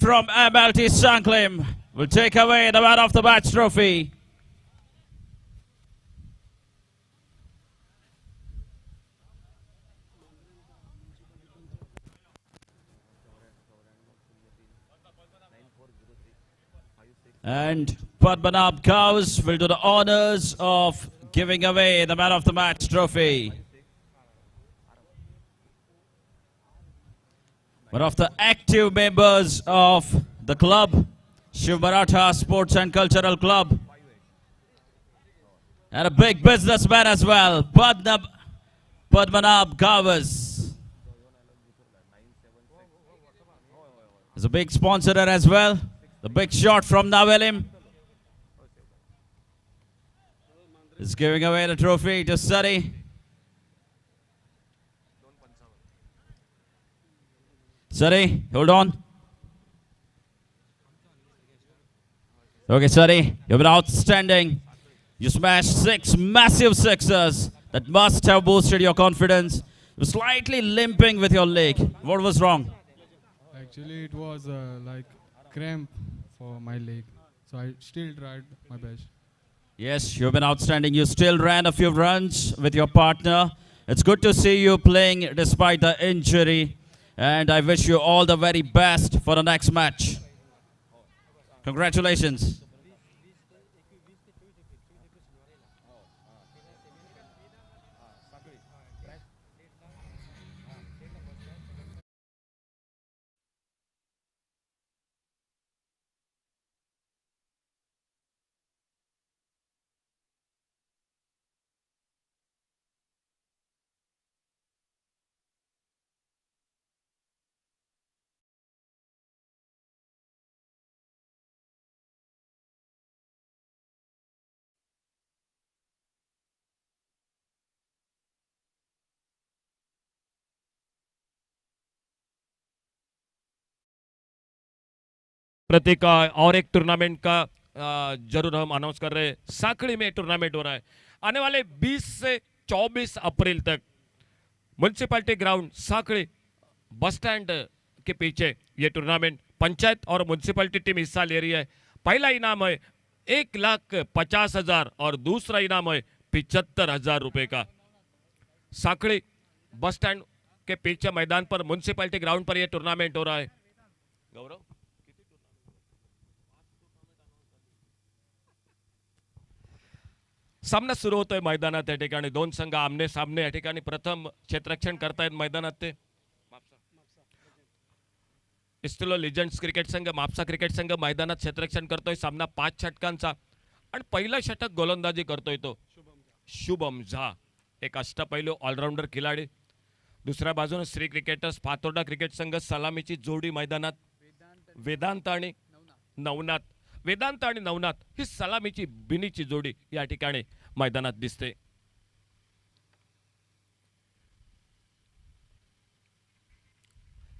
from MLT Sanklim will take away the man of the match trophy. And Padmanabh Kaus will do the honors of giving away the man of the match trophy. One of the active members of the club, Shiv Maratha Sports and Cultural Club. And a big businessman as well, Padmanabh Kaus. He's a big sponsor as well. The big shot from Navelim is giving away the trophy to Sari. Sari, hold on. Okay, Sari, you've been outstanding. You smashed 6 massive sixes that must have boosted your confidence. You're slightly limping with your leg. What was wrong? Actually, it was like cramp for my leg. So I still tried my best. Yes, you've been outstanding. You still ran a few runs with your partner. It's good to see you playing despite the injury. And I wish you all the very best for the next match. Congratulations. प्रतीक और एक tournament का जरूर हम announce कर रहे हैं। साकड़ी में tournament हो रहा है आने वाले 20 से 24 अप्रैल तक म्युनिसिपैलिटी ग्राउंड साकड़ी बस स्टैंड के पीछे ये टूर्नामेंट पंचायत और म्युनिसिपैलिटी टीम हिस्सा ले रही है। पहला इनाम है 1,50,000 और दूसरा इनाम है 75,000 रुपए का। साकड़ी बस स्टैंड के पीछे मैदान पर म्युनिसिपैलिटी ग्राउंड पर यह टूर्नामेंट हो रहा है। गौरव सामना सुरू होतोय मैदानात या ठिकाणी दोन संघ आमने सामने या ठिकाणी प्रथम क्षेत्ररक्षण करतायत मैदानात ते इस्टिलो लिजंड्स क्रिकेट संघ मापसा क्रिकेट संघ मैदानात क्षेत्ररक्षण करतोय। सामना 5 षटकांचा आणि पहिला षटक गोलंदाजी करतोय तो शुभम झा, एक अष्टपैलू ऑलराउंडर खिलाडी। दुसऱ्या बाजूने श्री क्रिकेटर्स फातोर्डा क्रिकेट संघ सलामीची जोडी मैदानात वेदांत आणि नवनाथ। वेदांत आणि नवनाथ ही सलामीची बिनीची जोडी या ठिकाणी मैदानात दिसते।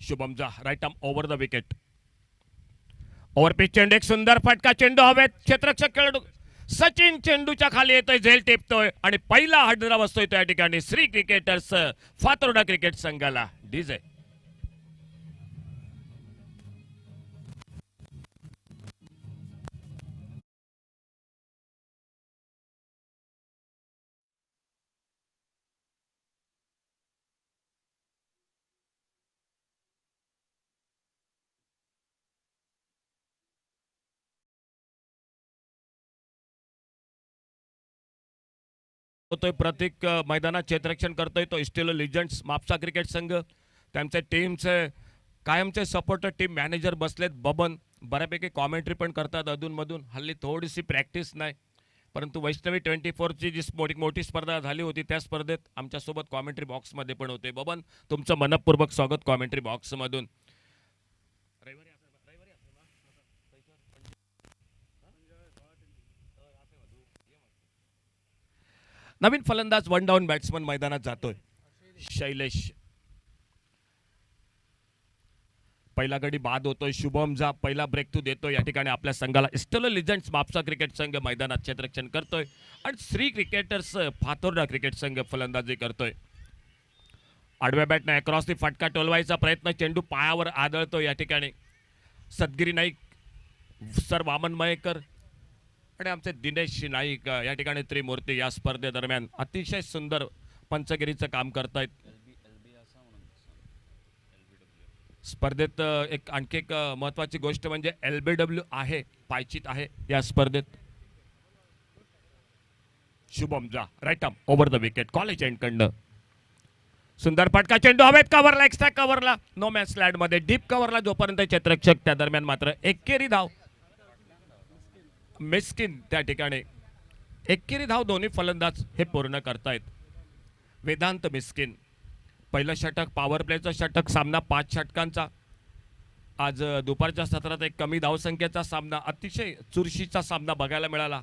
Shubham Jha right arm over the wicket, over pitch चेंडू, एक सुंदर फटका, चेंडू हवेत, क्षेत्ररक्षक खेळाडू सचिन चेंडूच्या खाली येतोय, झेल टेपतोय आणि पहिला हाडरा बसतोय त्या ठिकाणी श्री क्रिकेटर्स फातोर्डा क्रिकेट संघाला। डीजे होतोय। प्रतीक मैदानात क्षेत्ररक्षण करतोय तो इस्टिलो लिजंड्स मापसा क्रिकेट संघ। त्यांचे टीमचे कायमचे सपोर्टर टीम मॅनेजर बसलेत बबन, बऱ्यापैकी कॉमेंट्री पण करतात अधूनमधून। हल्ली थोडीशी प्रॅक्टिस नाही, परंतु वैष्णवी 24 ची जी मोठी स्पर्धा झाली होती त्या स्पर्धेत आमच्यासोबत कॉमेंट्री बॉक्समध्ये पण होते। बबन, तुमचं मनपूर्वक स्वागत कॉमेंट्री बॉक्समधून। नवीन फलंदाज वन डाऊन बॅट्समन मैदानात जातोय शैलेश। पहिला गडी बाद होतोय, शुभम झा पहिला ब्रेक थ्रू देतोय या ठिकाणी आपल्या संघाला। इस्टिलो लिजंड्स मापसा क्रिकेट संघ मैदानात क्षेत्ररक्षण करतोय आणि श्री क्रिकेटर्स फातोर्डा क्रिकेट संघ फलंदाजी करतोय। आडव्या बॅटने अक्रॉस दी फटका टोलवायचा प्रयत्न, चेंडू पायावर आदळतो या ठिकाणी। सदगिरी नाईक, सर वामन मयेकर आणि आमचे दिनेश नाईक या ठिकाणी त्रिमूर्ती या स्पर्धेदरम्यान अतिशय सुंदर पंचगिरीचं काम करतायत. स्पर्धेत आणखी एक महत्वाची गोष्ट म्हणजे LBW आहे, पायचीत आहे या स्पर्धेत. शुभम जा right arm over the wicket college end कडनं सुंदर फटका, चेंडू हवेत कव्हरला, एक्स्ट्रा कव्हरला, नो मॅच स्लॅड मध्ये डीप कव्हरला जोपर्यंत क्षेत्ररक्षक, त्या दरम्यान मात्र एकेरी धाव मिस्किन त्या ठिकाणी. एकेरी धाव दोन्ही फलंदाज हे पूर्ण करतायत. वेदांत मिस्किन पहिलं षटक पॉवर प्लेचं षटक, सामना 5 षटकांचा. आज दुपारच्या सत्रात एक कमी धावसंख्येचा सामना, अतिशय चुरशीचा सामना बघायला मिळाला.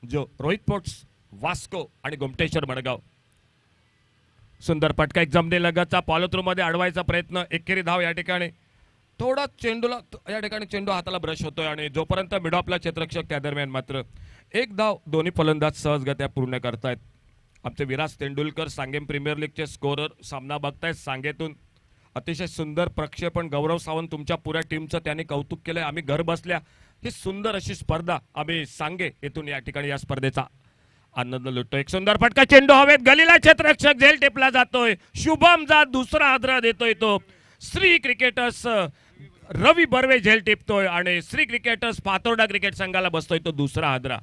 जो रोहित पोट्स, वास्को आणि गोमटेश्वर मडगाव. सुंदर फटका, एक जमने लगतचा फॉलो मध्ये अडवायचा प्रयत्न, एकेरी धाव या ठिकाणी. थोडा चेंडूला या ठिकाणी चेंडू हाताला ब्रश होतोय आणि जोपर्यंत मिडॉपला क्षेत्ररक्षक, त्या दरम्यान मात्र एक धाव दोन्ही फलंदाज सहजगत्या पूर्ण करतायत. आमचे विराज तेंडुलकर सांगेम प्रीमियर लीगचे स्कोरर सामना बघतायत सांगेतून. अतिशय सुंदर प्रक्षेपण, गौरव सावंत तुमच्या पुऱ्या टीमचं त्यांनी कौतुक केलंय. आम्ही घर बसल्या ही सुंदर अशी स्पर्धा आम्ही सांगे येथून या ठिकाणी या स्पर्धेचा आनंद लुटतो. एक सुंदर फटका, चेंडू हवेत, गलीला क्षेत्ररक्षक, झेल टिपला जातोय. शुभम जा दुसरा आदरा देतोय तो. श्री क्रिकेटर्स रवी बर्वे झेल टिपतोय आणि श्री क्रिकेटर्स पातोर्डा क्रिकेट संघाला बसतोय तो दुसरा आदरा.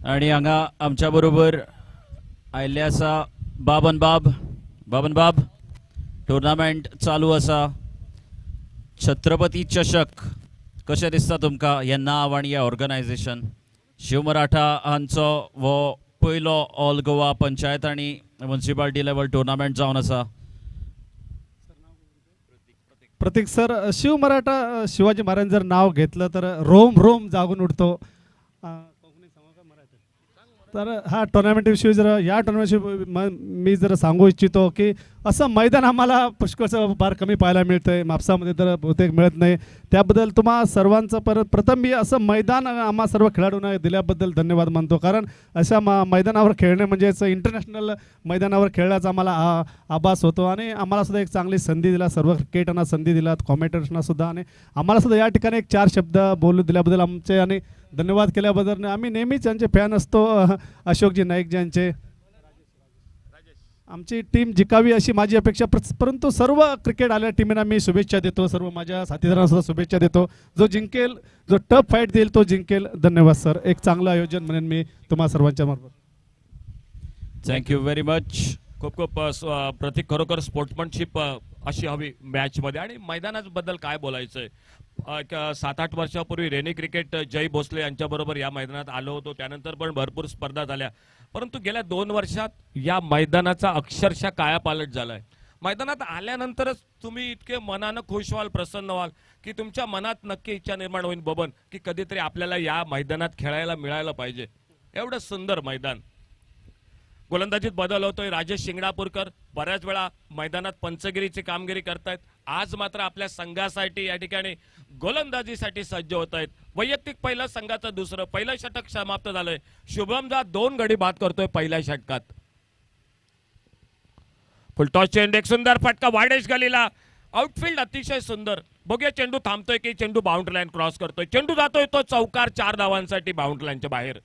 आणि हांगा आमच्या बरोबर आयिल्ले आसा बाबन बाब. टुर्नामेंट चालू आसा. छत्रपती चषक कशें दिसता तुमकां हें नांव आनी हें ऑर्गनायझेशन? शिव मराठा हांचो हो पयलो ऑल गोवा पंचायत आनी म्युनिसिपालिटी लेवल टुर्नामेंट जावन आसा. प्रतीक सर, शिव मराठा शिवाजी महाराज जर नाव घेतलं तर रोम रोम जागून उठतो. तर हा टुर्नामेंटविषयी जर या टुर्नामेंटविषयी मी जर सांगू इच्छितो की असं मैदान आम्हाला पुष्कळचं फार कमी पाहायला मिळतं आहे. म्हापसामध्ये तर बहुतेक मिळत नाही. त्याबद्दल तुम्हा सर्वांचं प्रथम मी असं मैदान आम्हा सर्व खेळाडूंना दिल्याबद्दल धन्यवाद मानतो. कारण अशा मैदानावर खेळणे म्हणजेच इंटरनॅशनल मैदानावर खेळण्याचा आम्हाला आभास होतो. आणि आम्हाला सुद्धा एक चांगली संधी दिला, सर्व क्रिकेटर्सना संधी दिलात, कॉमेंटर्सना सुद्धा. आणि आम्हाला सुद्धा या ठिकाणी एक 4 शब्द बोलू दिल्याबद्दल आमचे आणि धन्यवाद केल्याबद्दल. आम्ही नेहमीच यांचे फॅन असतो, अशोकजी नाईक यांचे. आमची टीम जिकावी अशी माझी अपेक्षा, परंतु सर्व क्रिकेट आलेल्या टीमना मी शुभेच्छा देतो. सर्व माझ्या साथीदारांना सुद्धा शुभेच्छा देतो. जो जिंकेल, जो टफ फाईट देईल तो जिंकेल. धन्यवाद सर. एक चांगलं आयोजन म्हणून मी तुम्हा सर्वांच्या मार्फत. Thank you very much. खूप खूप प्रतीक, खरोखर स्पोर्ट्समनशिप अशी हवी मॅचमध्ये. आणि मैदानाबद्दल काय बोलायचंय, 7-8 वर्षापूर्वी रेनी क्रिकेट जय भोसले यांच्याबरोबर या मैदानात आलो होतो. त्यानंतर पण भरपूर स्पर्धा झाल्या, परंतु गेल्या 2 वर्षात या मैदानाचा अक्षरशः कायापालट झालाय. मैदानात आल्यानंतरच तुम्ही इतके मनानं खुश व्हाल, प्रसन्न व्हाल की तुमच्या मनात नक्की इच्छा निर्माण होईल बबन की कधीतरी आपल्याला या मैदानात खेळायला मिळायला पाहिजे. एवढं सुंदर मैदान. गोलंदाजीत बदल होतोय. राजेश शिंगणापूरकर बऱ्याच वेळा मैदानात पंचगिरीची कामगिरी करतायत. आज मात्र आपल्या संघासाठी या ठिकाणी गोलंदाजीसाठी सज्ज होत आहेत. वैयक्तिक पहिलं, संघाचं दुसरं. पहिलं षटक समाप्त झालंय. शुभमदा 2 गडी बाद करतोय पहिल्या षटकात. फुलटॉस चेंडू, एक सुंदर फटका वाडेश गलीला. आउटफील्ड अतिशय सुंदर. बघूया चेंडू थांबतोय की चेंडू बाउंड्री लाईन क्रॉस करतोय. चेंडू जातोय तो चौकार, 4 धावांसाठी बाउंड्री लाईनच्या बाहेर.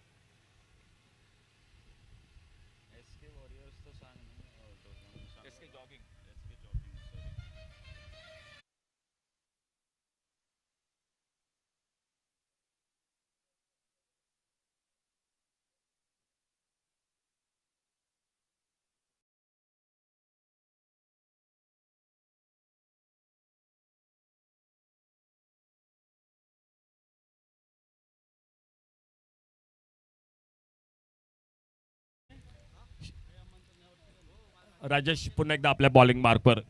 राजेश पुन्हा एकदा आपल्या बॉलिंग मार्कवर.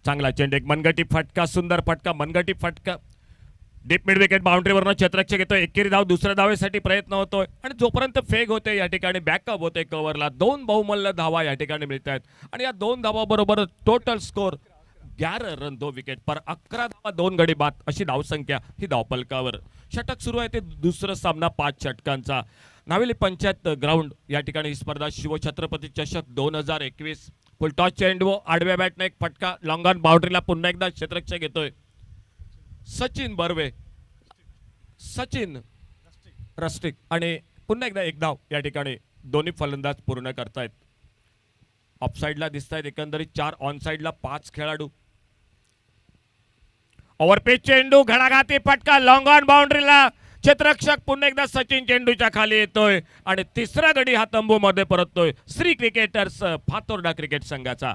चांगला चेंडू, एक मनगटी फटका, सुंदर फटका, मनगटी फटका. डीप मिड विकेट बाउंड्रीवरनं क्षेत्ररक्षक येतोय. एकेरी धाव दुसऱ्या धावेसाठी प्रयत्न होतोय. आणि जोपर्यंत फेक होते या ठिकाणी बॅकअप होते कव्हरला. 2 बहुमूल्य धावा या ठिकाणी मिळत आहेत. आणि या 2 धावाबरोबर टोटल स्कोर 11 रन 2 विकेट पर 11 धावा 2 गडी बाद अशी धावसंख्या ही धावफलकावर. षटक सुरू आहे ते दुसरं सामना 5 षटकांचा. नावेली पंचायत ग्राउंड या ठिकाणी ही स्पर्धा शिवछत्रपती चषक 2021. फुलटॉस चेंडू आडव्या बॅटने एक फटका लॉंग ऑन बाउंड्रीला पुन्हा एकदा क्षेत्ररक्षक घेतोय सचिन बर्वे. सचिन रस्टिक आणि पुन्हा एकदा एक धाव या ठिकाणी दोन्ही फलंदाज पूर्ण करतायत. ऑफसाईडला दिसतायत एकंदरीत 4, ऑन साईडला 5 खेळाडू. ओव्हरपिच चेंडू घडाघाती फटका लॉंग ऑन बाउंड्रीला क्षेत्ररक्षक पुन्हा एकदा सचिन चेंडूच्या खाली येतोय आणि तिसरा गडी हा तंबू मध्ये परततोय श्री क्रिकेटर्स फातोर्डा क्रिकेट संघाचा.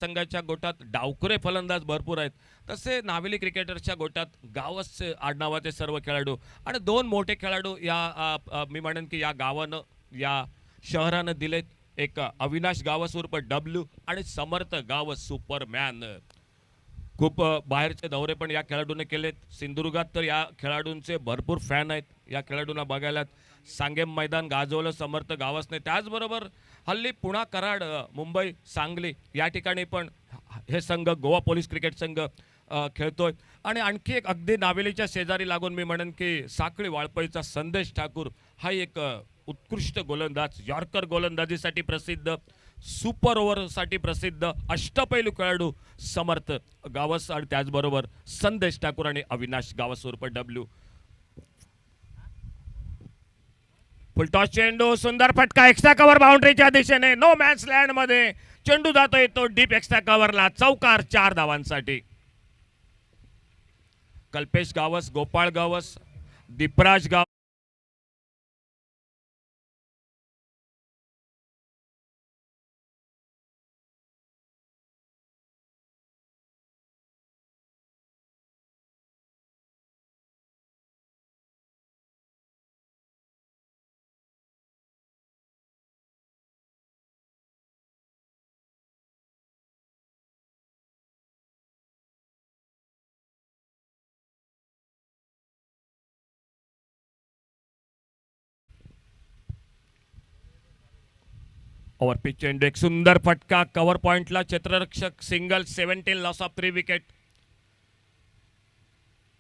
संघाच्या गोटात डावखुरे फलंदाज भरपूर आहेत. तसे नावेली क्रिकेटर्सच्या गोटात गावस आडनावाचे सर्व खेळाडू आणि 2 मोठे खेळाडू या मी म्हणेन की या गावानं या शहरानं दिलेत. एक अविनाश गावस उर्फ डब्ल्यू आणि समर्थ गावस सुपरमॅन. खूप बाहेरचे दौरे पण या खेळाडूने केलेत. सिंधुदुर्गात तर या खेळाडूंचे भरपूर फॅन आहेत. या खेळाडूंना बघायला सांगेम मैदान गाजवलं समर्थ गावसने. त्याचबरोबर हल्ली पुणा कराड मुंबई सांगली या ठिकाणी पण हे संघ गोवा पोलीस क्रिकेट संघ खेळतोय. आणि आणखी एक अगदी नावेलीच्या शेजारी लागून मी म्हणेन की साखळी वाळपईचा संदेश ठाकूर हा एक उत्कृष्ट गोलंदाज, यॉर्कर गोलंदाजीसाठी प्रसिद्ध, सुपर ओव्हरसाठी प्रसिद्ध अष्टपैलू खेळाडू समर्थ गावस आणि त्याचबरोबर संदेश ठाकूर आणि अविनाश गावस उर्फ डब्ल्यू. फुलटॉस चेंडू सुंदर फटका एक्स्ट्रा कव्हर बाउंड्रीच्या दिशेने नो मॅच लँड मध्ये चेंडू जातोय तो डीप एक्स्ट्रा कव्हरला. चौकार 4 धावांसाठी. कल्पेश गावस, गोपाळ गावस, दीपराज गाव ओव्हरपिच चेंडू एक सुंदर फटका कव्हर पॉइंटला क्षेत्ररक्षक सिंगल 17 लॉस ऑफ 3 विकेट.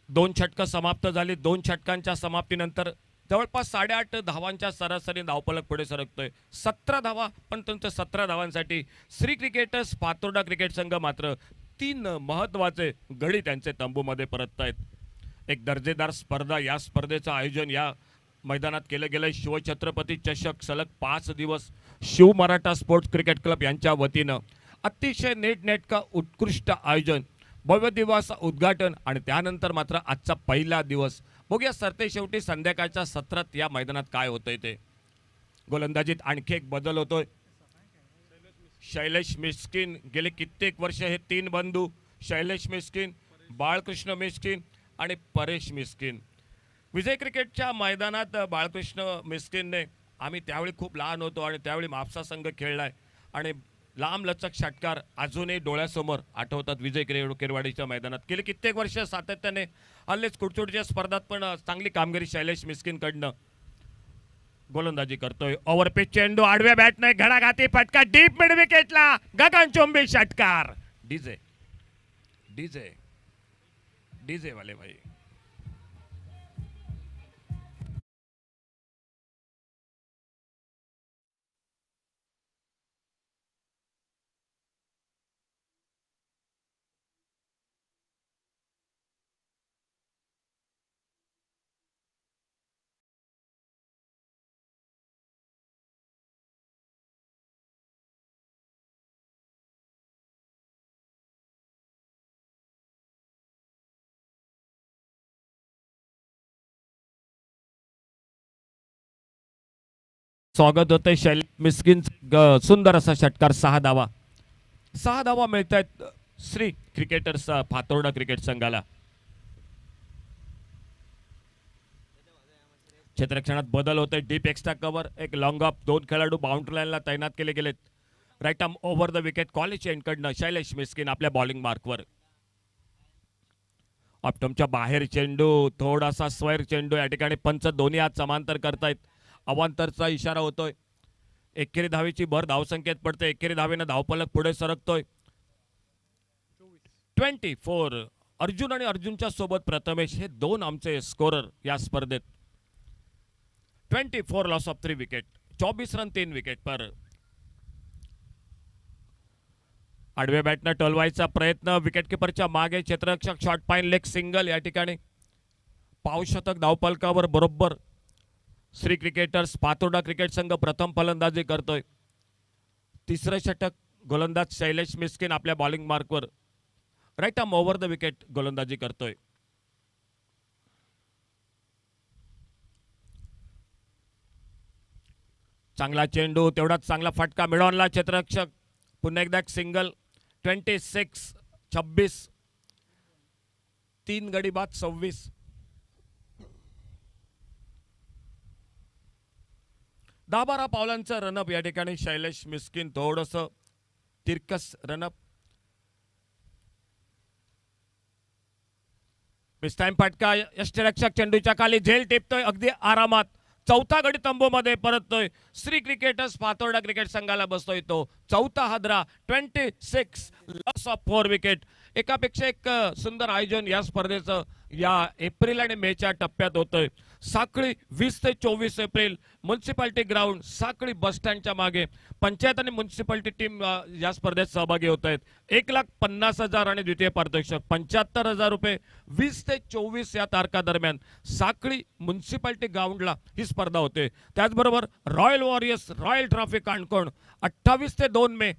2 षटकं समाप्त झाली. 2 षटकांच्या समाप्तीनंतर जवळपास 8.5 धावांच्या सरासरी धावफलक पुढे सरकतोय. 17 धावा पण तुमच्या 17 धावांसाठी श्री क्रिकेटर्स फातोर्डा क्रिकेट संघ मात्र 3 महत्वाचे गडी त्यांचे तंबूमध्ये परतत आहेत. एक दर्जेदार स्पर्धा या स्पर्धेचं आयोजन या मैदानात केलं गेलंय. शिवछत्रपती चषक सलग 5 दिवस Shiv Maratha sports cricket club यांच्या वतीनं अतिशय नीटनेटकं उत्कृष्ट आयोजन, भव्य दिवस उद्घाटन आणि त्यानंतर मात्र आजचा पहिला दिवस. बघूया सरते शेवटी संध्याकाळच्या सत्रात या मैदानात काय होतंय ते. गोलंदाजीत आणखी एक बदल होतोय. शैलेश मिस्किन गेले कित्येक वर्ष हे 3 बंधू शैलेश मिस्किन, बाळकृष्ण मिस्किन आणि परेश मिस्किन. विजय क्रिकेटच्या मैदानात बाळकृष्ण मिस्किनने आम्ही त्यावेळी खूप लहान होतो आणि त्यावेळी म्हापसा संघ खेळलाय आणि लांब लचक षटकार अजूनही डोळ्यासमोर आठवतात. विजय केरवाडीच्या मैदानात गेली कित्येक वर्ष सातत्याने हल्लेच कुडचुडच्या स्पर्धात पण चांगली कामगिरी शैलेश मिस्किनकडनं. गोलंदाजी करतोय. ओव्हरपिच चेंडू आडव्या बॅटने घडाघाती फटका डीप मिड विकेटला गगनचुंबी षटकार. डीजे डीजे डीजे वाले भाई. स्वागत होते शैलेश मिस्किन. सुंदर असा षटकार. 6 धावा. 6 धावा मिळत आहेत श्री क्रिकेटर्स फातोर्डा क्रिकेट संघाला. क्षेत्ररक्षणात बदल होते. डीप एक्स्ट्रा कव्हर, एक लॉंग ऑफ, 2 खेळाडू बाउंड्री लाईनला तैनात केले गेलेत. Right arm over the wicket college एंडकडनं शैलेश मिस्किन आपल्या बॉलिंग मार्कवर. ऑप्टमच्या बाहेर चेंडू, थोडासा स्वैर चेंडू. या ठिकाणी पंच दोन्ही हात समांतर करतायत. अवांतरचा इशारा होतोय. एकेरी धावेची भर धावसंख्येत पडते. एकेरी धावेनं धावफलक पुढे सरकतोय. 24. अर्जुन आणि अर्जुनच्या सोबत प्रथमेश हे 2 आमचे स्कोरर या स्पर्धेत. 24 loss of 3 wicket. 24 run 3 wicket पर. आडव्या बॅटनं टोलवायचा प्रयत्न. विकेटकीपरच्या मागे क्षेत्ररक्षक शॉर्ट पाईन लेग सिंगल. या ठिकाणी पावशतक धावफलकावर बरोबर. श्री क्रिकेटर्स पातोडा क्रिकेट संघ प्रथम फलंदाजी करतोय. तिसरं षटक गोलंदाज शैलेश मिस्किन आपल्या बॉलिंग मार्कवर. Right arm over the wicket गोलंदाजी करतोय. चांगला चेंडू, तेवढाच चांगला फटका मिळवला क्षेत्ररक्षक. पुन्हा एकदा एक सिंगल. 26. 3 गडी बाद 26. 10-12 पावलांचं रनअप या ठिकाणी शैलेश मिस्किन. थोडंसं तिरकस रनअप. मिस टाइम फटका. यष्टिरक्षक चेंडूच्या खाली झेल टिपतोय अगदी आरामात. चौथा गडी तंबूमध्ये परततोय. श्री क्रिकेटर्स पातोर्डा क्रिकेट संघाला बसतोय तो. चौथा हादरा. 26 लॉस ऑफ 4 विकेट. एकापेक्षा एक सुंदर आयोजन या स्पर्धेचं या एप्रिल आणि मेच्या टप्प्यात होतोय. साखळी 20 ते 24 एप्रिल म्युन्सिपाल्टी ग्राउंड साखळी बस स्टँडच्या मागे पंचायत आणि म्युन्सिपाल्टी टीम या स्पर्धेत सहभागी होत आहेत. 1,50,000 आणि द्वितीय पारितोषिक 75,000 रुपये. 20 ते 24 या तारखा दरम्यान साखळी म्युन्सिपाल्टी ग्राउंडला ही स्पर्धा होते. त्याचबरोबर royal warriors royal trophy Canacona 28 ते 2 मे.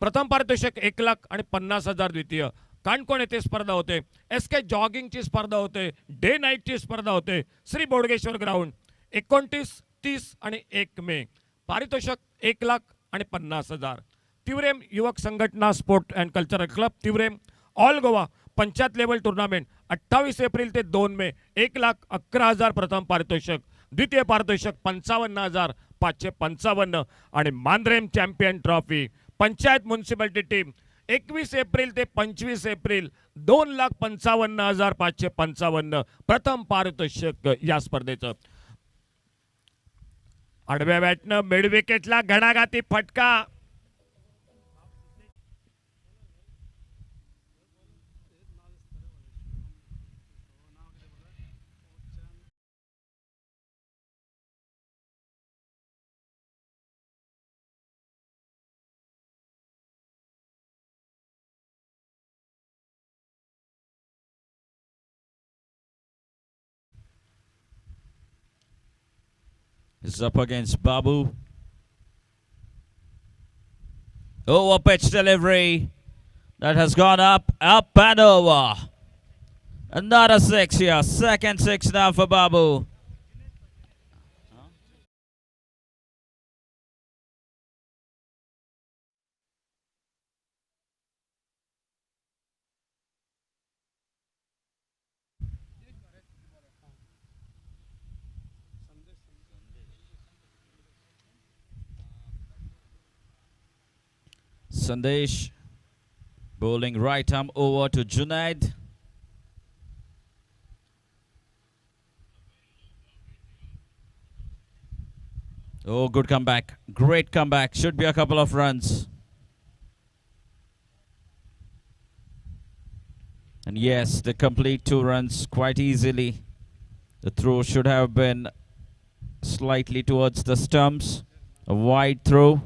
प्रथम पारितोषिक 1,00,000 आणि 50,000 द्वितीय. काणकोण येथे स्पर्धा होते. SK जॉगिंगची स्पर्धा होते. डे नाईटची स्पर्धा होते. श्री बोडगेश्वर ग्राउंड 29, 30 आणि 1 मे. पारितोषिक 1,00,000 आणि 50,000. तिवरेम युवक संघटना sport and cultural club Tivrem all Goa panchayat level tournament 28 April ते 2 मे. 1,11,000 प्रथम पारितोषिक. द्वितीय पारितोषिक 55,555. आणि Mandrem champion trophy panchayat municipality team 21 April ते 25 एप्रिल 2,55,555 प्रथम पारितोषिक या स्पर्धेचं. आडव्या बॅटनं मिड विकेटला घणाघाती फटका. Is up against Babu. Over pitch delivery. That has gone up and over. Another 6 here. Second 6 now for Babu. Sandesh bowling right arm over to Junaid. Oh, good comeback. Great comeback. Should be a couple of runs. And yes, they complete 2 runs quite easily. The throw should have been slightly towards the stumps. A wide throw.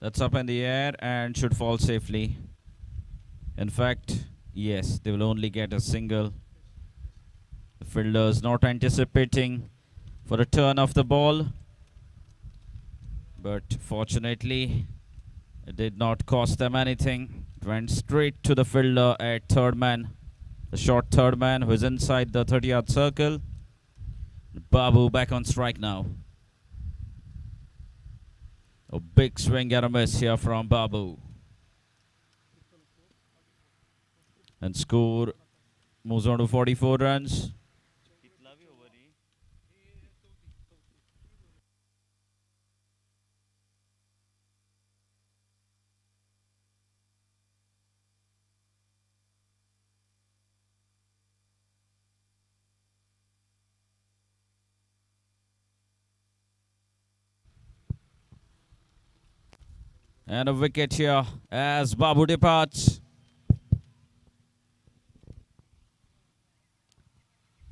That's up in the air and should fall safely. In fact, yes, they will only get a single. The fielders not anticipating for a turn of the ball. But fortunately, it did not cost them anything. It went straight to the fielder at third man. The short third man who is inside the 30-yard circle. Babu back on strike now. A big swing and a miss here from Babu. And score moves on to 44 runs. And a wicket here as Babu departs.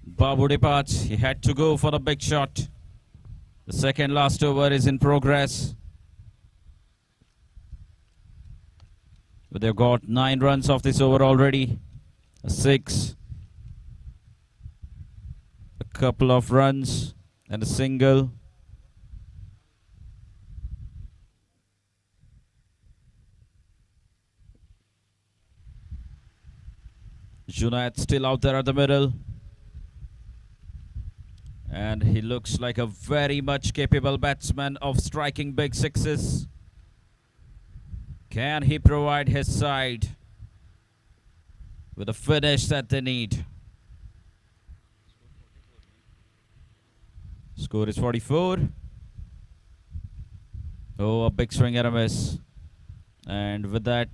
Babu departs. He had to go for the big shot. The second last over is in progress. But they've got 9 runs off this over already. A 6. A couple of runs and a single. Junaid still out there at the middle. And he looks like a very much capable batsman of striking big sixes. Can he provide his side with a finish that they need? Score is 44. Oh, a big swing and a miss. And with that,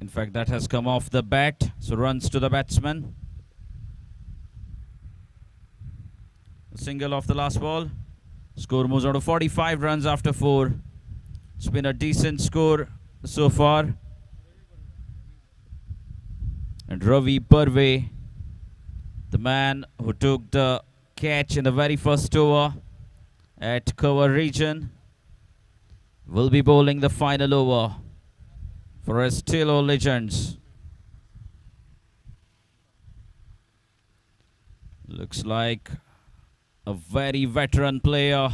in fact, that has come off the bat. So runs to the batsman. A single off the last ball. Score moves on to 45 runs after 4. It's been a decent score so far. And Ravi Barve, the man who took the catch in the very first over at cover region, will be bowling the final over for Estilo Legends. Looks like a very veteran player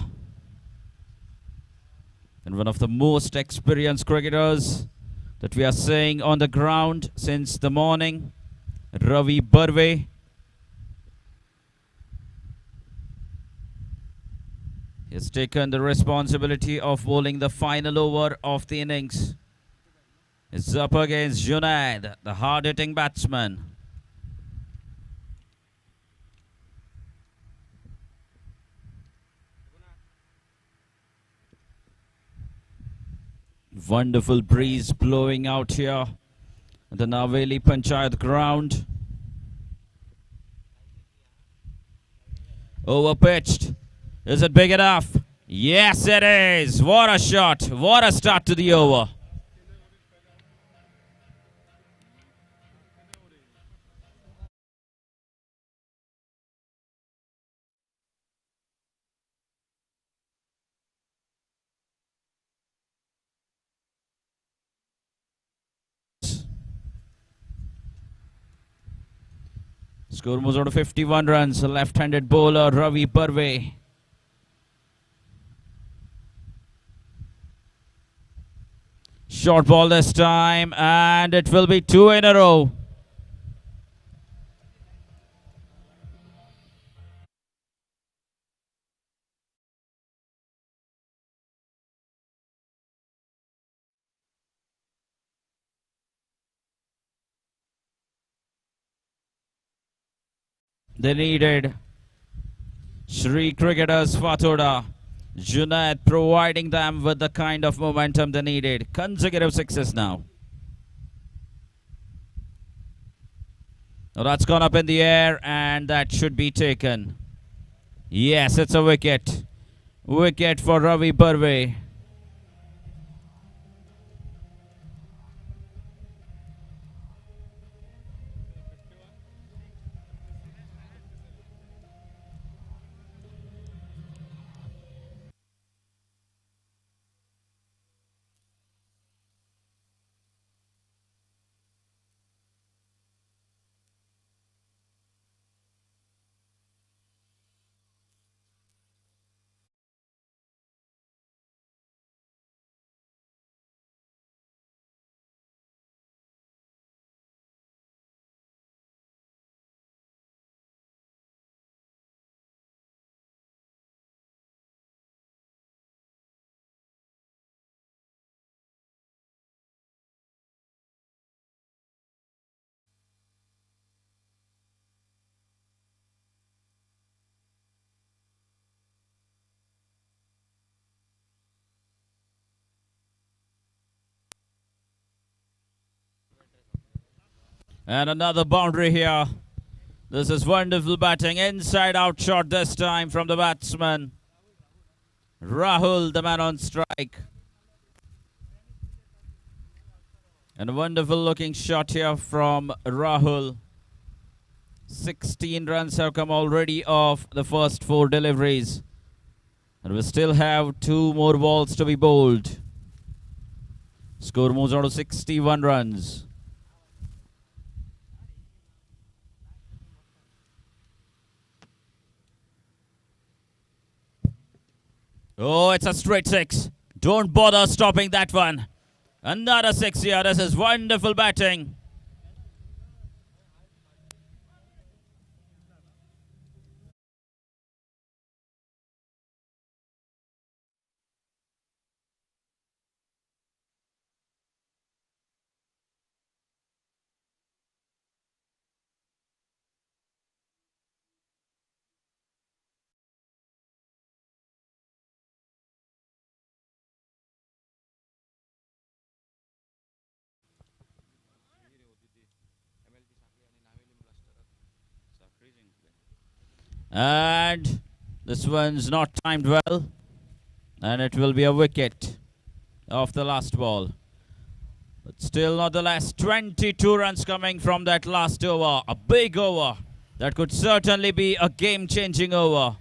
and one of the most experienced cricketers that we are seeing on the ground since the morning, Ravi Barve. He has taken the responsibility of bowling the final over of the innings. It's up against Junaid, the hard-hitting batsman. Wonderful breeze blowing out here at the Naveli Panchayat ground. Overpitched. Is it big enough? Yes, it is. What a shot. What a start to the over. Score moves on to 51 runs. Left-handed bowler Ravi Barve. Short ball this time, and it will be 2 in a row. They needed Shri Cricketers Fatoda. Junaid providing them with the kind of momentum they needed. Consecutive sixes now. Now that's gone up in the air and that should be taken. Yes, it's a wicket. Wicket for Ravi Barve. And another boundary here. This is wonderful batting. Inside out shot this time from the batsman. Rahul, the man on strike. And a wonderful looking shot here from Rahul. 16 runs have come already off the first 4 deliveries. And we still have 2 more balls to be bowled. Score moves on to 61 runs. Oh, it's a straight 6. Don't bother stopping that one. Another 6 here. This is wonderful batting. And this one's not timed well. And it will be a wicket off the last ball. But still, nonetheless, 22 runs coming from that last over. A big over. That could certainly be a game-changing over.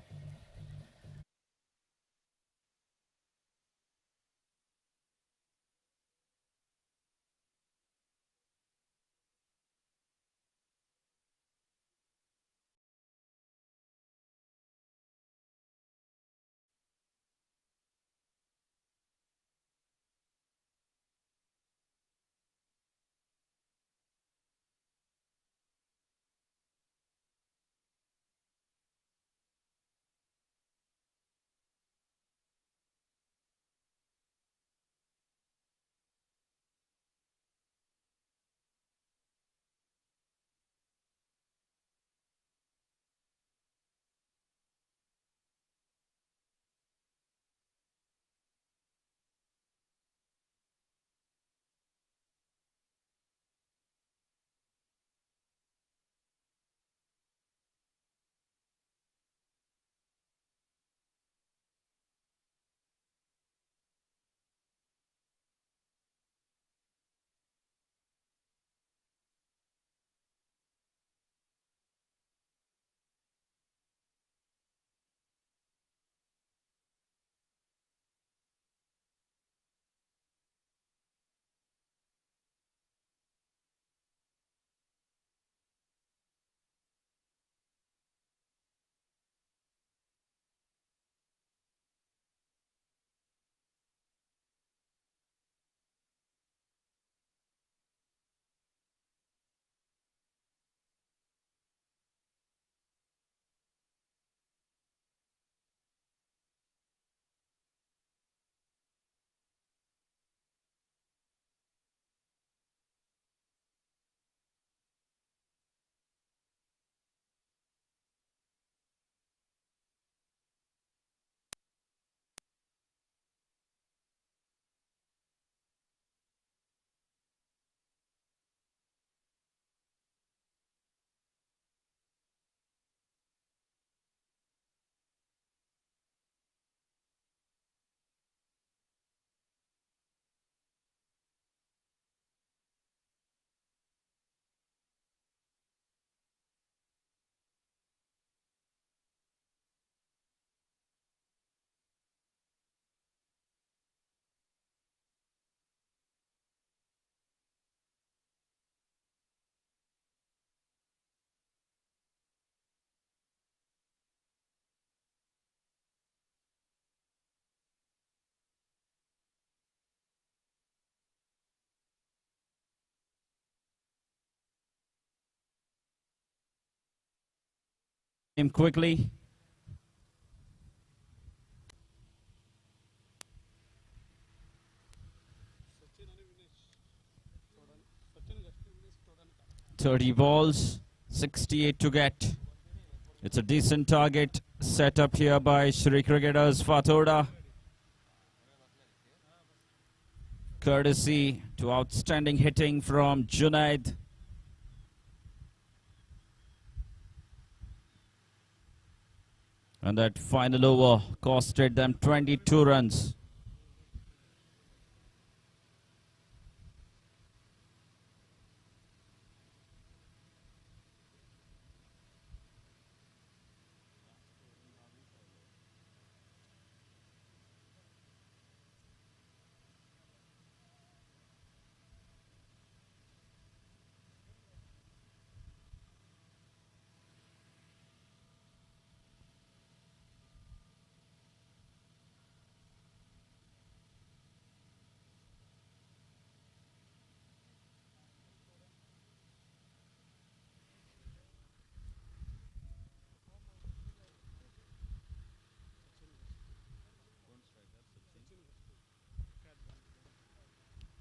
Him quickly. .30 balls, 68 to get. It's a decent target set up here by Shri Cricketers Fathoda. Courtesy to outstanding hitting from Junaid. And that final over costed them 22 runs.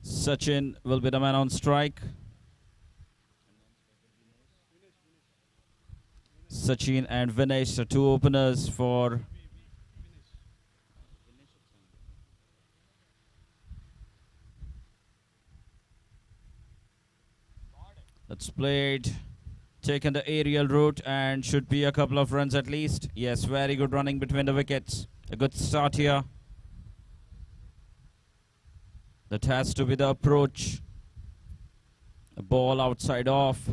Sachin will be the man on strike. Sachin and Vinesh are two openers for that's played, taken the aerial route and should be a couple of runs at least. Yes, very good running between the wickets. A good start here. That has to be the approach. A ball outside off.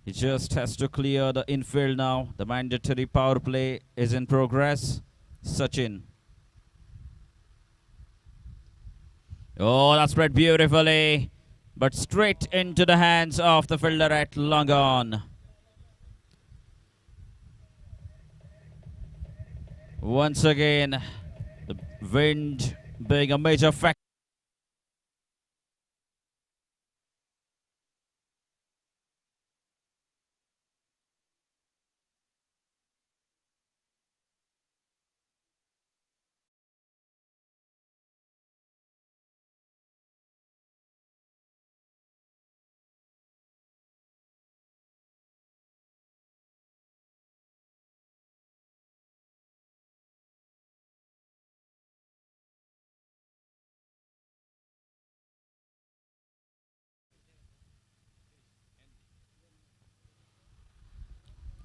He just has to clear the infield now. The mandatory power play is in progress. Sachin. Oh, that's spread beautifully. But straight into the hands of the fielder at long on. Once again, the wind being a major factor.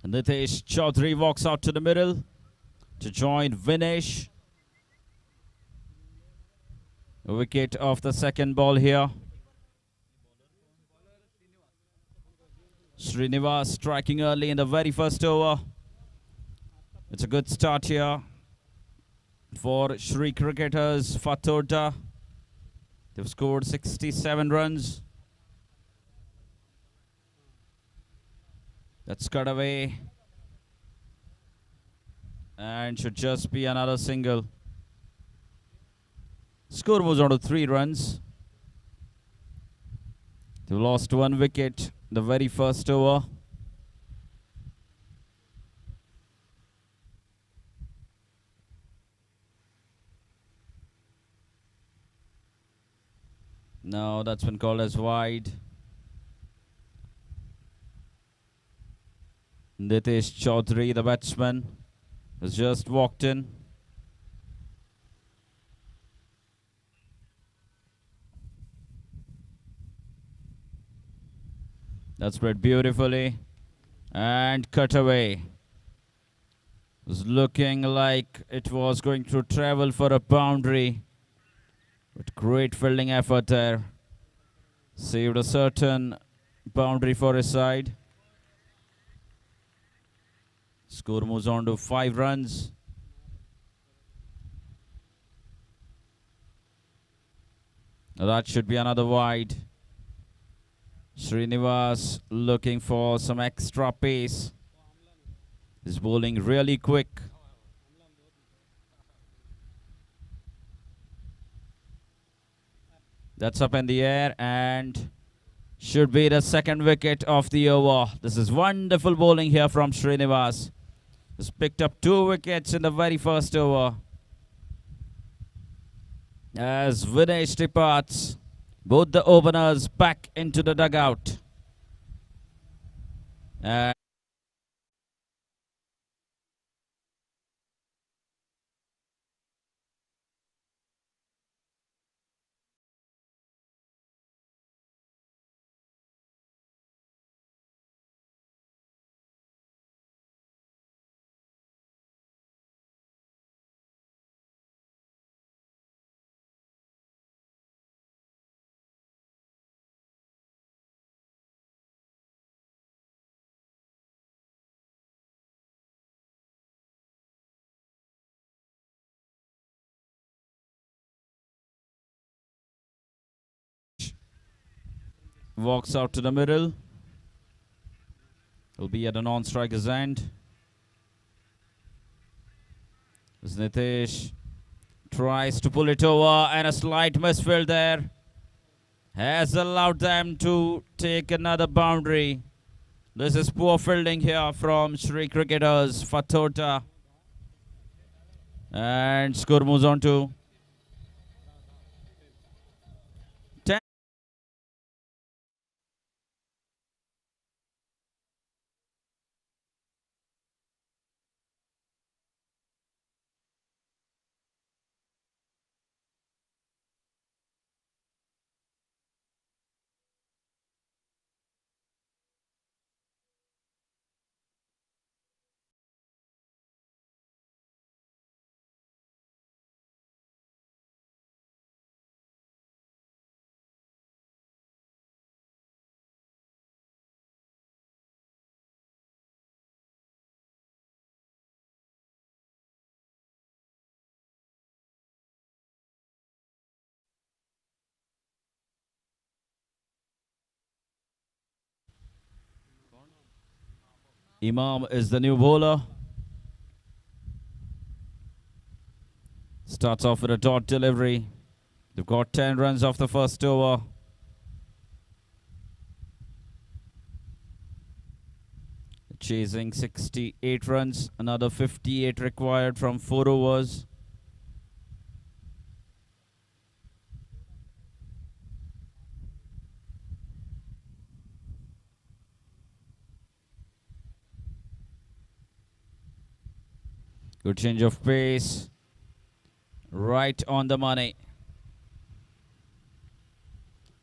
Nitesh Chaudhary walks out to the middle to join Vinesh. A wicket off the second ball here. Srinivas striking early in the very first over. It's a good start here for Shri Cricketers Fatorda. They've scored 67 runs. That's cut away. And should just be another single. Score moves on to 3 runs. They've lost 1 wicket the very first over. Now that's been called as wide. Nitesh Chaudhary, the batsman, has just walked in. That's spread beautifully and cut away. It was looking like it was going to travel for a boundary. But great fielding effort there. Saved a certain boundary for his side. Score moves on to 5 runs. Now that should be another wide. Srinivas looking for some extra pace. He's bowling really quick. That's up in the air and should be the second wicket of the over. This is wonderful bowling here from Srinivas. He's picked up 2 wickets in the very first over. As Vinesh departs, both the openers back into the dugout. walks out to the middle. Will be at a non-striker's end. As Nitesh tries to pull it over, and a slight misfield there has allowed them to take another boundary. This is poor fielding here from Sri Cricketers, Fatota. And score moves on to 10. Imam is the new bowler. Starts off with a dot delivery. They've got 10 runs off the first over. Chasing 68 runs. Another 58 required from 4 overs. Good change of pace. Right on the money.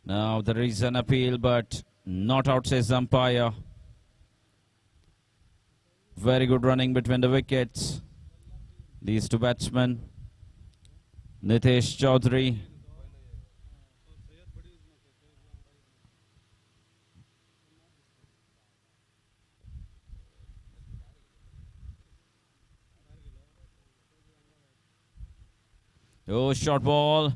Now there is an appeal, but not out, says the umpire. Very good running between the wickets. These two batsmen. Nitesh Chaudhary. Oh, short ball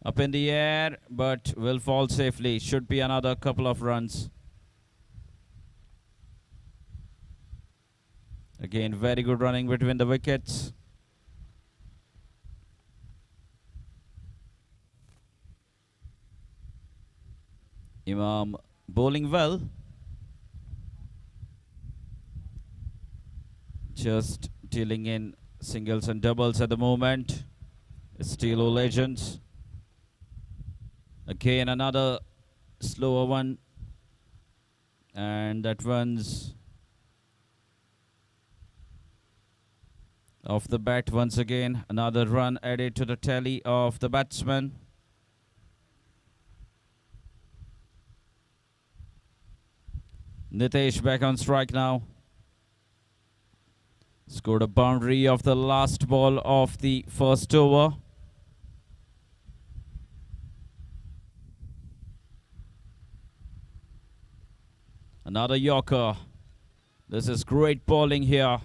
up in the air, but will fall safely. Should be another couple of runs. Again, very good running between the wickets. Imam bowling well. Just dealing in singles and doubles at the moment. Steelo Legends. Again, another slower one. And that one's off the bat once again. Another run added to the tally of the batsman. Nitesh back on strike now. Scored a boundary of the last ball of the first over. Another Yorker. This is great bowling here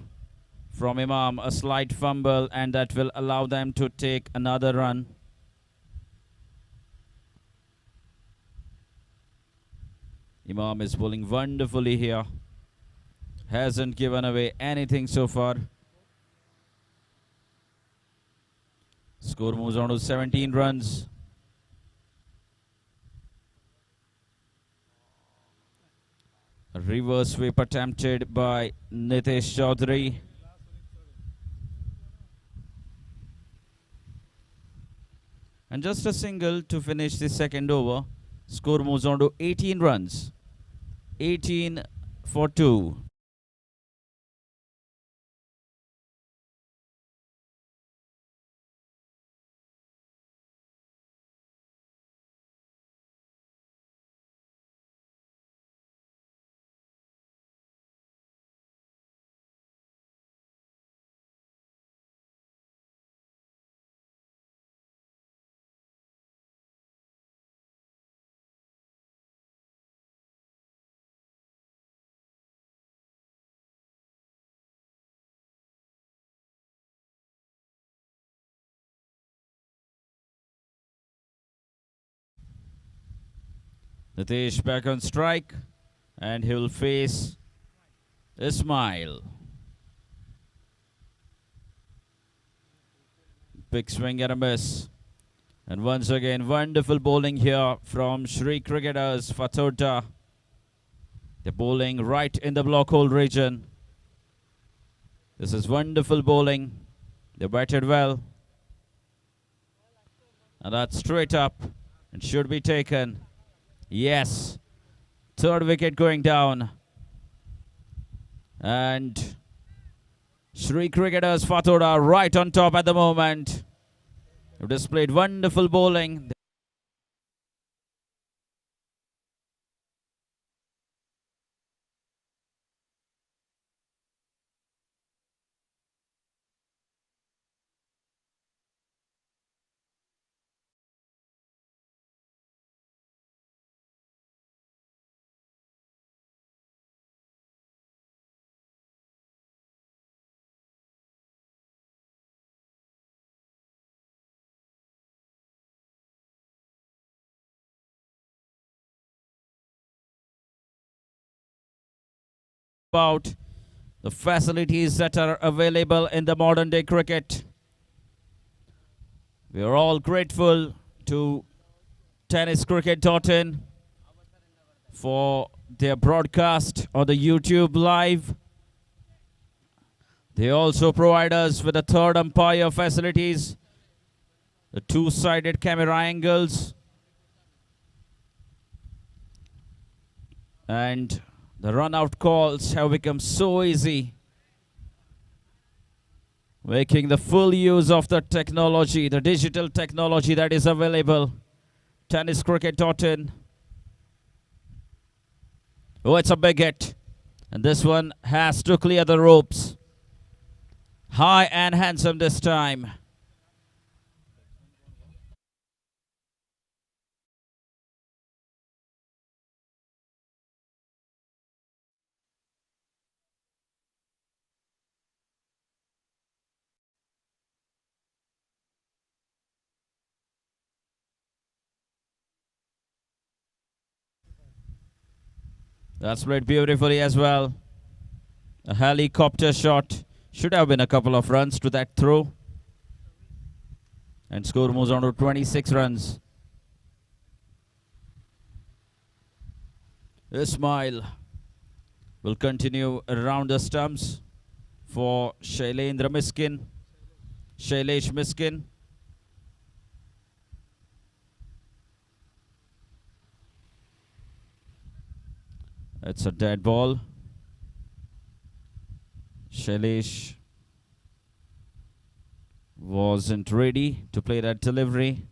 from Imam. A slight fumble, and that will allow them to take another run. Imam is bowling wonderfully here. Hasn't given away anything so far. Score moves on to 17 runs. A reverse sweep attempted by Nitesh Chaudhary. And just a single to finish the second over. Score moves on to 18 runs. 18 for 2. Nitesh back on strike, and he will face Ismail. Big swing and a miss. And once again, wonderful bowling here from Shri Cricketers Fatorda. They're bowling right in the block hole region. This is wonderful bowling. They batted well. And that's straight up and should be taken. Yes. Third wicket going down. And Shri Cricketers Fatorda right on top at the moment. They've displayed wonderful bowling. About the facilities that are available in the modern day cricket. We are all grateful to tenniscricket.in for their broadcast on the YouTube live. They also provide us with the third umpire facilities, the two-sided camera angles, and the run-out calls have become so easy, making the full use of the technology, the digital technology that is available. Tenniscricket.in. Oh, it's a big hit. And this one has to clear the ropes. High and handsome this time. That's played beautifully as well. A helicopter shot. Should have been a couple of runs to that throw. And score moves on to 26 runs. Ismail will continue around the stumps for Shailendra Miskin. Shailesh Miskin. It's a dead ball. Shailesh wasn't ready to play that delivery.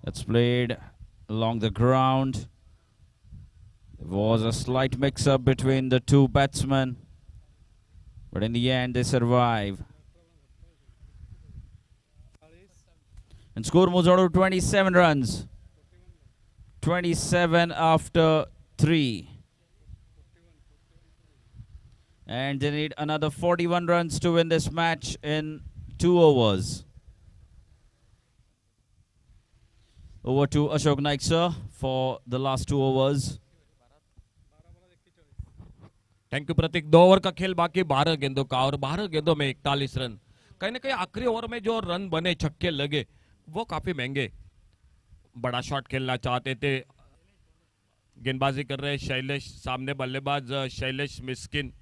It's played along the ground. There was a slight mix-up between the two batsmen, but in the end they survive. And score moves on to 27 runs. 27 after 3. And they need another 41 runs to win this match in 2 overs. Over to Ashok Naik, sir, for the last 2 overs. Thank you Prateek. 2 over का खेल बाकी, 12 गेंदों का, और 12 गेंदों में 41 run. कहीं ना कहीं आखिरी ओवर में जो रन बने, छक्के लगे, वो काफी महंगे। बड़ा शॉट खेलना चाहते थे, गेंदबाजी कर रहे शैलेश, सामने बल्लेबाज शैलेश मिस्किन,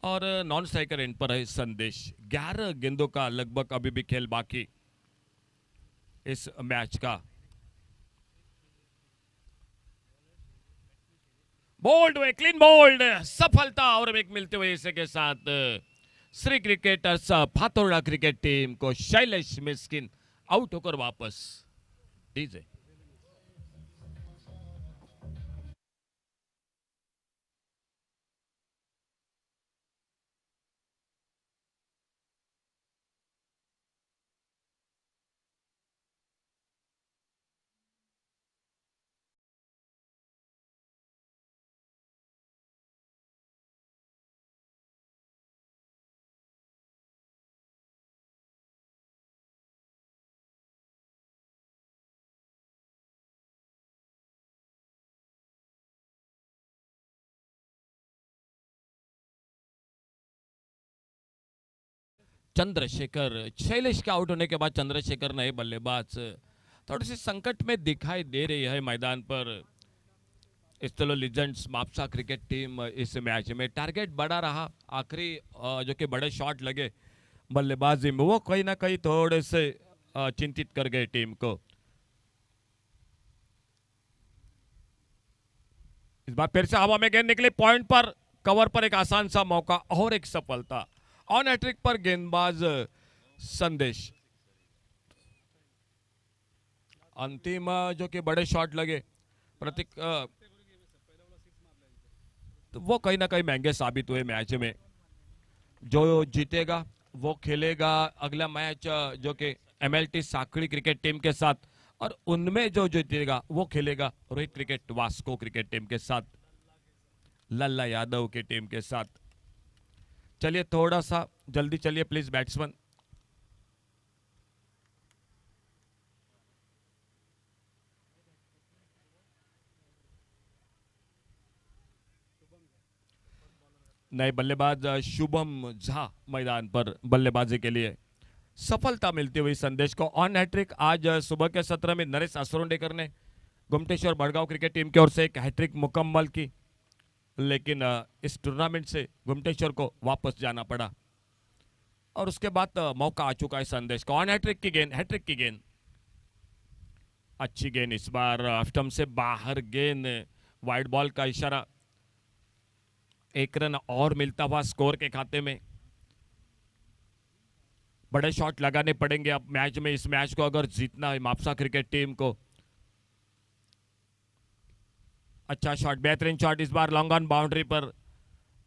और नॉन स्ट्राइकर एंड पर है संदेश। 11 गेंदों का लगभग अभी भी खेल बाकी इस मैच का। बोल्ड हुए, क्लीन बोल्ड, सफलता और एक मिलते हुए इसे के साथ श्री क्रिकेटर्स फातोड़ा क्रिकेट टीम को शैलेश मिस्किन आउट होकर वापस डीजे। चंद्रशेखर, शैलेश के आउट होने के बाद चंद्रशेखर नए बल्लेबाज थोड़ी सी संकट में दिखाई दे रही है मैदान पर। इस्टलो लीजेंड्स मापसा क्रिकेट टीम इस मैच में टारगेट बड़ा रहा, आखिरी जो कि बड़े शॉट लगे बल्लेबाजी में वो कहीं ना कहीं थोड़े से चिंतित कर गए टीम को। इस बार फिर से हवा में गेंद निकली, पॉइंट पर कवर पर एक आसान सा मौका और एक सफलता। ऑन हैट्रिक पर गेंदबाज संदेश। अंतिम जो कि बड़े शॉट लगे प्रतीक तो वो कहीं ना कहीं महंगे साबित हुए मैच में। जो जीतेगा वो खेलेगा अगला मैच जो कि एमएलटी साकड़ी क्रिकेट टीम के साथ, और उनमें जो जीतेगा वो खेलेगा Rohit cricket Vasco cricket team के साथ, लल्ला यादव की टीम के साथ। चलिए थोड़ा सा जल्दी चलिए प्लीज बैट्समैन। नए बल्लेबाज शुभम झा मैदान पर बल्लेबाजी के लिए। सफलता मिलती हुई संदेश को। ऑन हैट्रिक आज सुबह के सत्र में नरेश असरोंडेकर ने गुमटेश्वर बड़गांव क्रिकेट टीम की ओर से एक हैट्रिक मुकम्मल की, लेकिन इस टूर्नामेंट से गुमटेश्वर को वापस जाना पड़ा और उसके बाद मौका आ चुका है संदेश को। ऑन हैट्रिक की गेंद, हैट्रिक की गेंद, अच्छी गेंद, इस बार स्टंप से बाहर गेंद, वाइड बॉल का इशारा। एक रन और मिलता हुआ स्कोर के खाते में। बड़े शॉट लगाने पड़ेंगे अब मैच में, इस मैच को अगर जीतना है मापसा क्रिकेट टीम को। अच्छा शॉट, बेहतरीन शॉट, इस बार लॉन्ग ऑन बाउंड्री पर,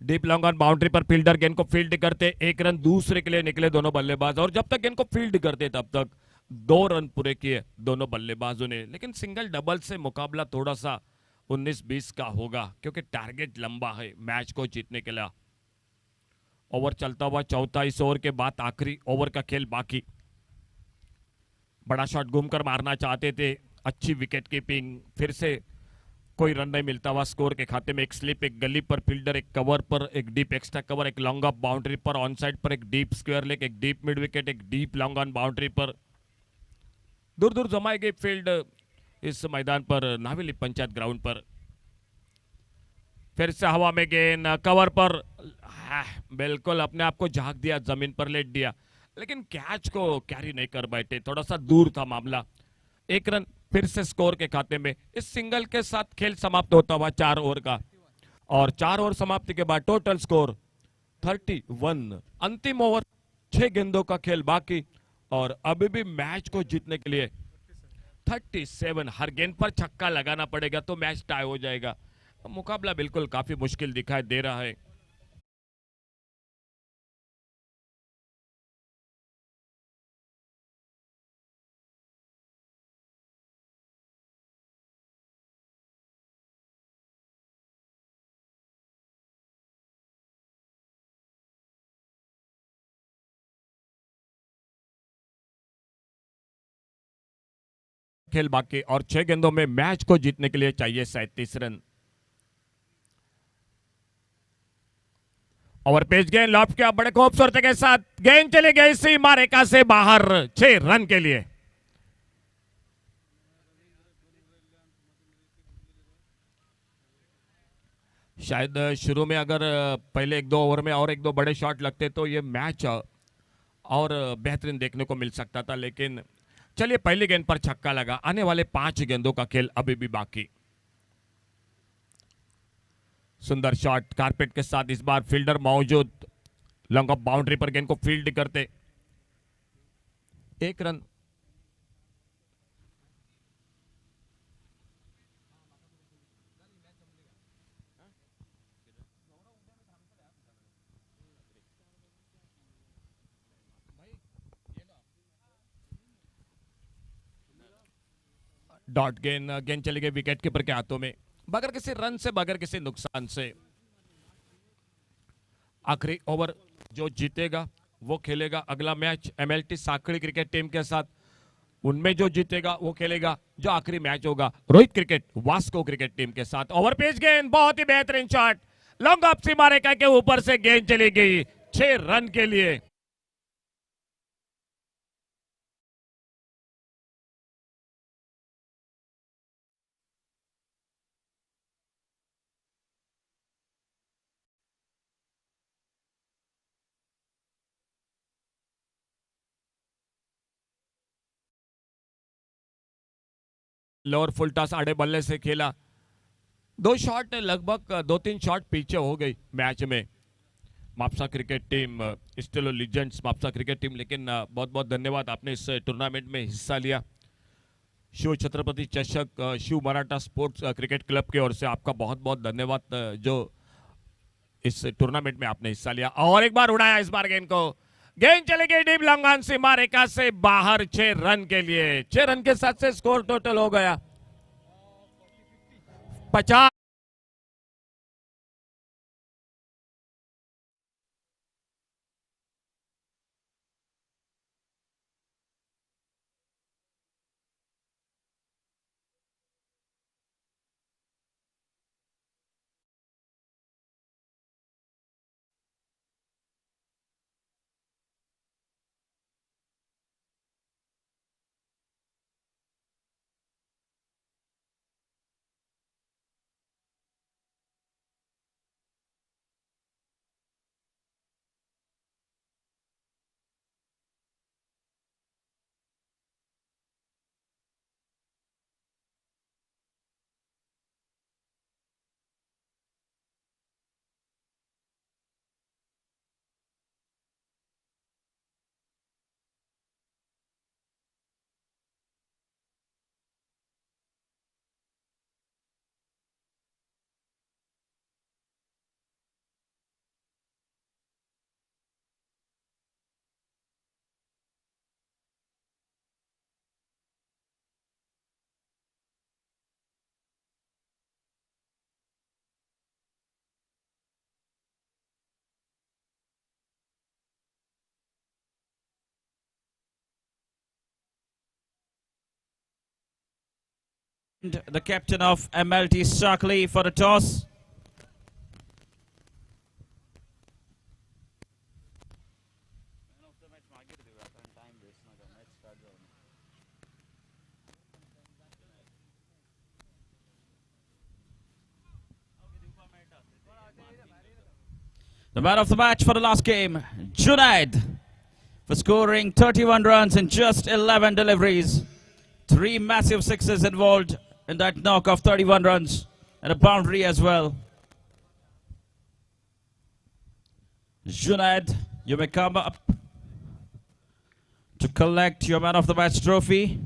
डीप लॉन्ग ऑन बाउंड्री पर फील्डर गेंद को फील्ड करते, एक रन दूसरे के लिए निकले दोनों बल्लेबाज, और जब तक गेंद को फील्ड करते तब तक 2 रन पूरे किए दोनों बल्लेबाजों ने। लेकिन सिंगल डबल से मुकाबला थोड़ा सा 19-20 का होगा क्योंकि टारगेट लंबा है मैच को जीतने के लिए। ओवर चलता हुआ चौथा, इस ओवर के बाद आखिरी ओवर का खेल बाकी। बड़ा शॉट घूमकर मारना चाहते थे, अच्छी विकेट कीपिंग, फिर से कोई रन नहीं मिलता हुआ स्कोर के खाते में। एक स्लिप, एक गली पर फील्डर, एक कवर पर, एक डीप एक्स्ट्रा कवर, एक लॉन्ग ऑफ बाउंड्री पर, ऑन साइड पर एक डीप स्क्वायर लेग, एक डीप मिड विकेट, एक डीप लॉन्ग ऑन बाउंड्री पर। दूर दूर जमाई गई फील्ड इस मैदान पर, नावेली पंचायत ग्राउंड पर। फिर से हवा में गेंद, कवर पर, बिल्कुल अपने आप को झांक दिया, जमीन पर लेट दिया, लेकिन कैच को कैरी नहीं कर बैठे, थोड़ा सा दूर था मामला। एक रन फिर से स्कोर के खाते में। इस सिंगल के साथ खेल समाप्त होता हुआ 4 ओवर का, और 4 ओवर समाप्ति के बाद टोटल स्कोर 31। अंतिम ओवर, 6 गेंदों का खेल बाकी, और अभी भी मैच को जीतने के लिए 37, हर गेंद पर छक्का लगाना पड़ेगा तो मैच टाई हो जाएगा। मुकाबला बिल्कुल काफी मुश्किल दिखाई दे रहा है। खेल बाकी और 6 गेंदों में मैच को जीतने के लिए चाहिए 37 रन। ओवर पेज गेंद लॉफ्ट किया बड़े खूबसूरती के साथ, गेंद चली गई सीमा रेखा से बाहर 6 रन के लिए। शायद शुरू में अगर पहले 1-2 ओवर में और 1-2 बड़े शॉट लगते तो ये मैच और बेहतरीन देखने को मिल सकता था, लेकिन चलिए पहली गेंद पर छक्का लगा। आने वाले 5 गेंदों का खेल अभी भी बाकी। सुंदर शॉट कारपेट के साथ, इस बार फील्डर मौजूद, लॉन्ग ऑफ बाउंड्री पर गेंद को फील्ड करते, 1 रन। डॉट गेंद, गेंद चली गई विकेट कीपर के हाथों में, बगैर किसी रन से, बगैर किसी नुकसान से। आखिरी ओवर, जो जीतेगा वो खेलेगा अगला मैच एमएलटी साकड़ी क्रिकेट टीम के साथ। उनमें जो जीतेगा वो खेलेगा जो आखिरी मैच होगा Rohit cricket Vasco cricket team के साथ। ओवर पेज गेंद, बहुत ही बेहतरीन शॉट, लॉन्ग ऑफ सीमा रेखा के ऊपर से गेंद चली गई 6 रन के लिए। लोअर फुल टॉस आड़े बल्ले से खेला, 2 शॉट लगभग 2-3 शॉट पीछे हो गई मैच में Mapusa cricket team, still legends Mapusa cricket team. लेकिन बहुत बहुत धन्यवाद, आपने इस टूर्नामेंट में हिस्सा लिया। शिव छत्रपति चषक Shiv Maratha sports cricket club की ओर से आपका बहुत बहुत धन्यवाद, जो इस टूर्नामेंट में आपने हिस्सा लिया। और एक बार उड़ाया इस बार गेंद को, गेंद चली गई डीप लॉन्ग सीमा रेखा से बाहर 6 रन के लिए। 6 रन के साथ से स्कोर टोटल हो गया 50। The captain of MLT Shakli for the toss. The man of the match for the last game, Junaid, for scoring 31 runs in just 11 deliveries. 3 massive sixes involved in that knock of 31 runs and a boundary as well. Junaid, you may come up to collect your man of the match trophy.